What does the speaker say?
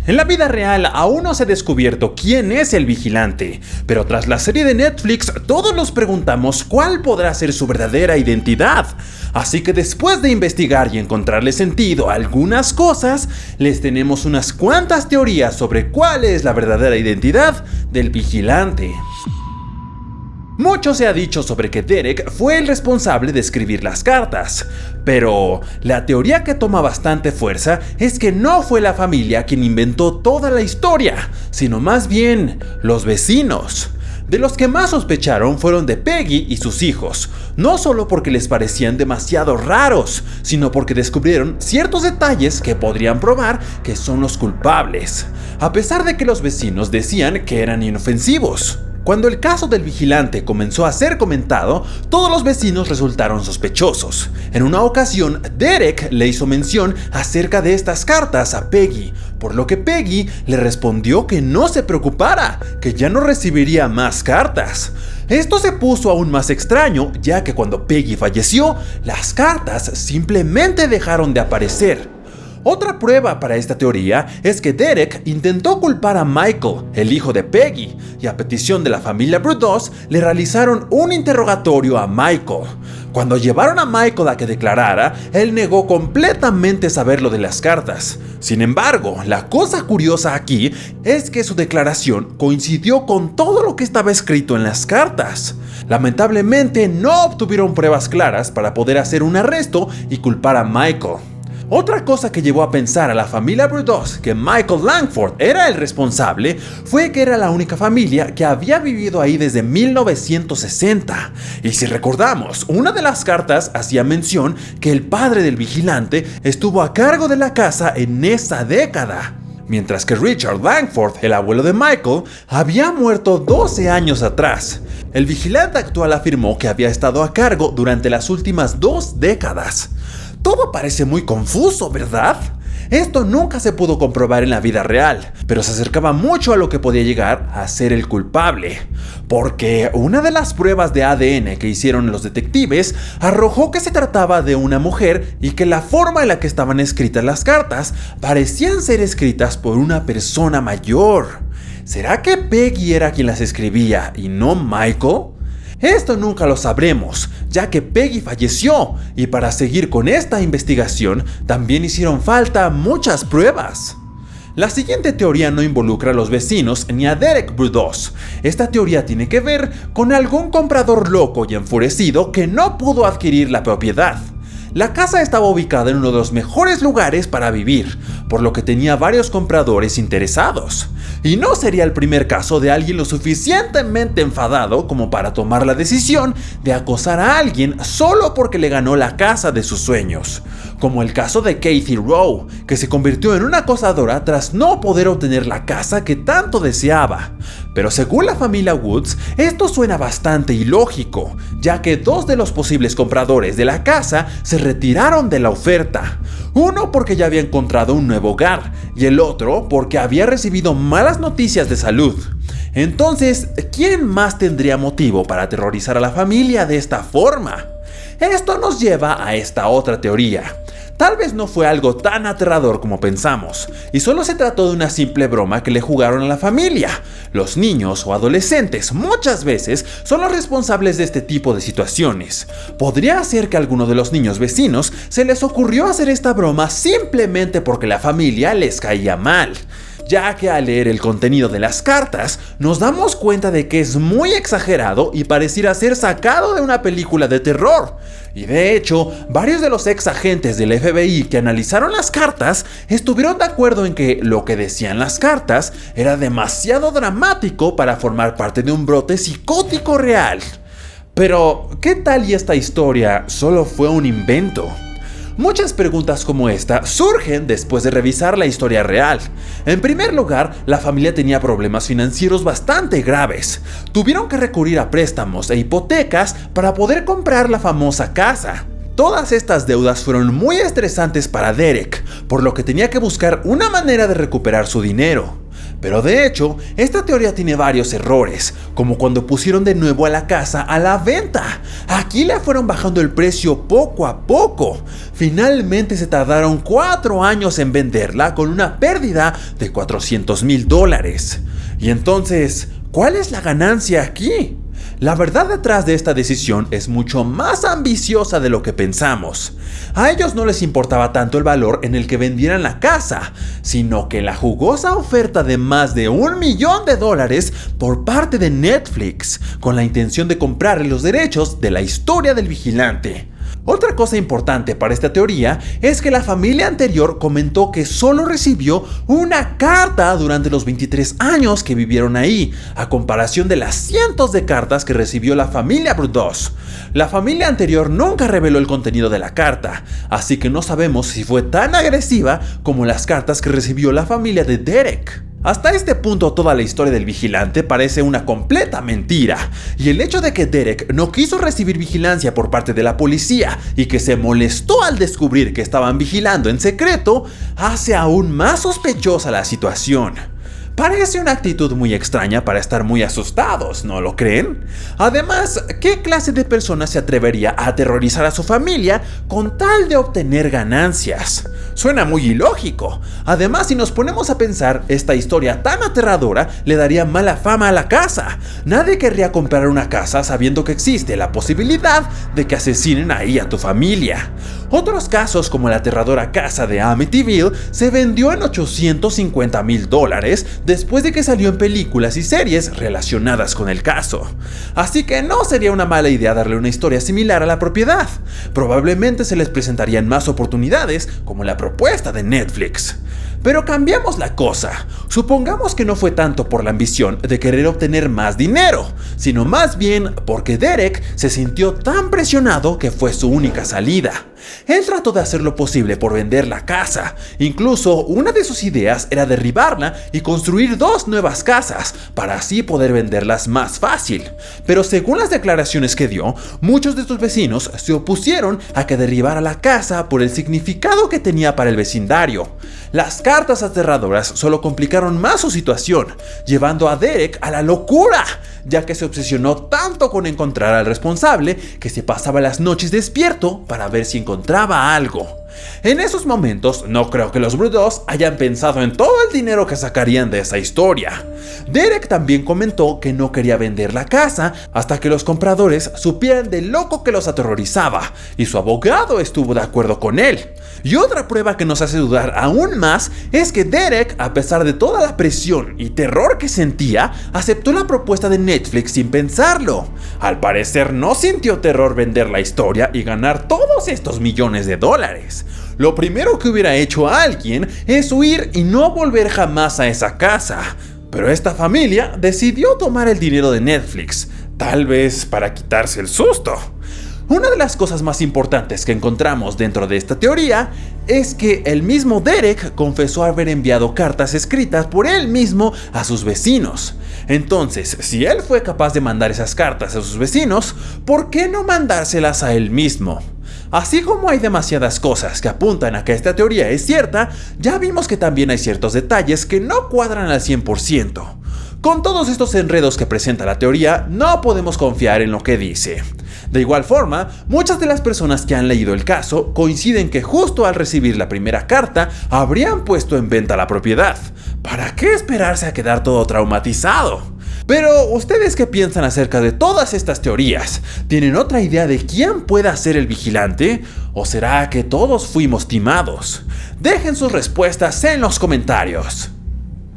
En la vida real aún no se ha descubierto quién es el vigilante, pero tras la serie de Netflix todos nos preguntamos cuál podrá ser su verdadera identidad. Así que después de investigar y encontrarle sentido a algunas cosas, les tenemos unas cuantas teorías sobre cuál es la verdadera identidad del vigilante. Mucho se ha dicho sobre que Derek fue el responsable de escribir las cartas, pero la teoría que toma bastante fuerza es que no fue la familia quien inventó toda la historia, sino más bien los vecinos. De los que más sospecharon fueron de Peggy y sus hijos, no solo porque les parecían demasiado raros, sino porque descubrieron ciertos detalles que podrían probar que son los culpables, a pesar de que los vecinos decían que eran inofensivos. Cuando el caso del vigilante comenzó a ser comentado, todos los vecinos resultaron sospechosos. En una ocasión, Derek le hizo mención acerca de estas cartas a Peggy, por lo que Peggy le respondió que no se preocupara, que ya no recibiría más cartas. Esto se puso aún más extraño, ya que cuando Peggy falleció, las cartas simplemente dejaron de aparecer. Otra prueba para esta teoría es que Derek intentó culpar a Michael, el hijo de Peggy, y a petición de la familia Brudos le realizaron un interrogatorio a Michael. Cuando llevaron a Michael a que declarara, él negó completamente saber lo de las cartas. Sin embargo, la cosa curiosa aquí es que su declaración coincidió con todo lo que estaba escrito en las cartas. Lamentablemente no obtuvieron pruebas claras para poder hacer un arresto y culpar a Michael. Otra cosa que llevó a pensar a la familia Brudos que Michael Langford era el responsable fue que era la única familia que había vivido ahí desde 1960. Y si recordamos, una de las cartas hacía mención que el padre del vigilante estuvo a cargo de la casa en esa década, mientras que Richard Langford, el abuelo de Michael, había muerto 12 años atrás. El vigilante actual afirmó que había estado a cargo durante las últimas 2 décadas. Todo parece muy confuso, ¿verdad? Esto nunca se pudo comprobar en la vida real, pero se acercaba mucho a lo que podía llegar a ser el culpable, porque una de las pruebas de ADN que hicieron los detectives arrojó que se trataba de una mujer y que la forma en la que estaban escritas las cartas parecían ser escritas por una persona mayor. ¿Será que Peggy era quien las escribía y no Michael? Esto nunca lo sabremos, ya que Peggy falleció, y para seguir con esta investigación también hicieron falta muchas pruebas. La siguiente teoría no involucra a los vecinos ni a Derek Brudos. Esta teoría tiene que ver con algún comprador loco y enfurecido que no pudo adquirir la propiedad. La casa estaba ubicada en uno de los mejores lugares para vivir, por lo que tenía varios compradores interesados. Y no sería el primer caso de alguien lo suficientemente enfadado como para tomar la decisión de acosar a alguien solo porque le ganó la casa de sus sueños, como el caso de Kathy Rowe, que se convirtió en una acosadora tras no poder obtener la casa que tanto deseaba. Pero según la familia Woods, esto suena bastante ilógico, ya que 2 de los posibles compradores de la casa se retiraron de la oferta. Uno porque ya había encontrado un nuevo hogar y el otro porque había recibido malas noticias de salud. Entonces, ¿quién más tendría motivo para aterrorizar a la familia de esta forma? Esto nos lleva a esta otra teoría. Tal vez no fue algo tan aterrador como pensamos, y solo se trató de una simple broma que le jugaron a la familia. Los niños o adolescentes muchas veces son los responsables de este tipo de situaciones. Podría ser que a alguno de los niños vecinos se les ocurrió hacer esta broma simplemente porque la familia les caía mal, ya que al leer el contenido de las cartas nos damos cuenta de que es muy exagerado y pareciera ser sacado de una película de terror. Y de hecho, varios de los ex agentes del FBI que analizaron las cartas estuvieron de acuerdo en que lo que decían las cartas era demasiado dramático para formar parte de un brote psicótico real. Pero, ¿qué tal y esta historia solo fue un invento? Muchas preguntas como esta surgen después de revisar la historia real. En primer lugar, la familia tenía problemas financieros bastante graves. Tuvieron que recurrir a préstamos e hipotecas para poder comprar la famosa casa. Todas estas deudas fueron muy estresantes para Derek, por lo que tenía que buscar una manera de recuperar su dinero. Pero de hecho, esta teoría tiene varios errores, como cuando pusieron de nuevo a la casa a la venta. Aquí le fueron bajando el precio poco a poco. Finalmente se tardaron 4 años en venderla con una pérdida de $400,000. Y entonces, ¿cuál es la ganancia aquí? La verdad detrás de esta decisión es mucho más ambiciosa de lo que pensamos. A ellos no les importaba tanto el valor en el que vendieran la casa, sino que la jugosa oferta de más de $1 millón por parte de Netflix, con la intención de comprarle los derechos de la historia del vigilante. Otra cosa importante para esta teoría es que la familia anterior comentó que solo recibió una carta durante los 23 años que vivieron ahí, a comparación de las cientos de cartas que recibió la familia Brudos. La familia anterior nunca reveló el contenido de la carta, así que no sabemos si fue tan agresiva como las cartas que recibió la familia de Derek. Hasta este punto toda la historia del vigilante parece una completa mentira, y el hecho de que Derek no quiso recibir vigilancia por parte de la policía y que se molestó al descubrir que estaban vigilando en secreto hace aún más sospechosa la situación. Parece una actitud muy extraña para estar muy asustados, ¿no lo creen? Además, ¿qué clase de persona se atrevería a aterrorizar a su familia con tal de obtener ganancias? Suena muy ilógico. Además, si nos ponemos a pensar, esta historia tan aterradora le daría mala fama a la casa. Nadie querría comprar una casa sabiendo que existe la posibilidad de que asesinen ahí a tu familia. Otros casos, como la aterradora casa de Amityville, se vendió en $850,000 después de que salió en películas y series relacionadas con el caso. Así que no sería una mala idea darle una historia similar a la propiedad. Probablemente se les presentarían más oportunidades, como la propuesta de Netflix. Pero cambiamos la cosa. Supongamos que no fue tanto por la ambición de querer obtener más dinero, sino más bien porque Derek se sintió tan presionado que fue su única salida. Él trató de hacer lo posible por vender la casa. Incluso una de sus ideas era derribarla y construir 2 nuevas casas, para así poder venderlas más fácil. Pero según las declaraciones que dio, muchos de sus vecinos se opusieron a que derribara la casa por el significado que tenía para el vecindario. Las cartas aterradoras solo complicaron más su situación, llevando a Derek a la locura, ya que se obsesionó tanto con encontrar al responsable que se pasaba las noches despierto para ver si encontraba algo. En esos momentos no creo que los Brudos hayan pensado en todo el dinero que sacarían de esa historia. Derek también comentó que no quería vender la casa hasta que los compradores supieran del loco que los aterrorizaba, y su abogado estuvo de acuerdo con él. Y otra prueba que nos hace dudar aún más es que Derek, a pesar de toda la presión y terror que sentía, aceptó la propuesta de Netflix sin pensarlo. Al parecer no sintió terror vender la historia y ganar todos estos millones de dólares. Lo primero que hubiera hecho a alguien es huir y no volver jamás a esa casa. Pero esta familia decidió tomar el dinero de Netflix, tal vez para quitarse el susto. Una de las cosas más importantes que encontramos dentro de esta teoría es que el mismo Derek confesó haber enviado cartas escritas por él mismo a sus vecinos. Entonces, si él fue capaz de mandar esas cartas a sus vecinos, ¿por qué no mandárselas a él mismo? Así como hay demasiadas cosas que apuntan a que esta teoría es cierta, ya vimos que también hay ciertos detalles que no cuadran al 100%. Con todos estos enredos que presenta la teoría, no podemos confiar en lo que dice. De igual forma, muchas de las personas que han leído el caso coinciden que justo al recibir la primera carta habrían puesto en venta la propiedad. ¿Para qué esperarse a quedar todo traumatizado? Pero, ¿ustedes qué piensan acerca de todas estas teorías? ¿Tienen otra idea de quién pueda ser el vigilante? ¿O será que todos fuimos timados? Dejen sus respuestas en los comentarios.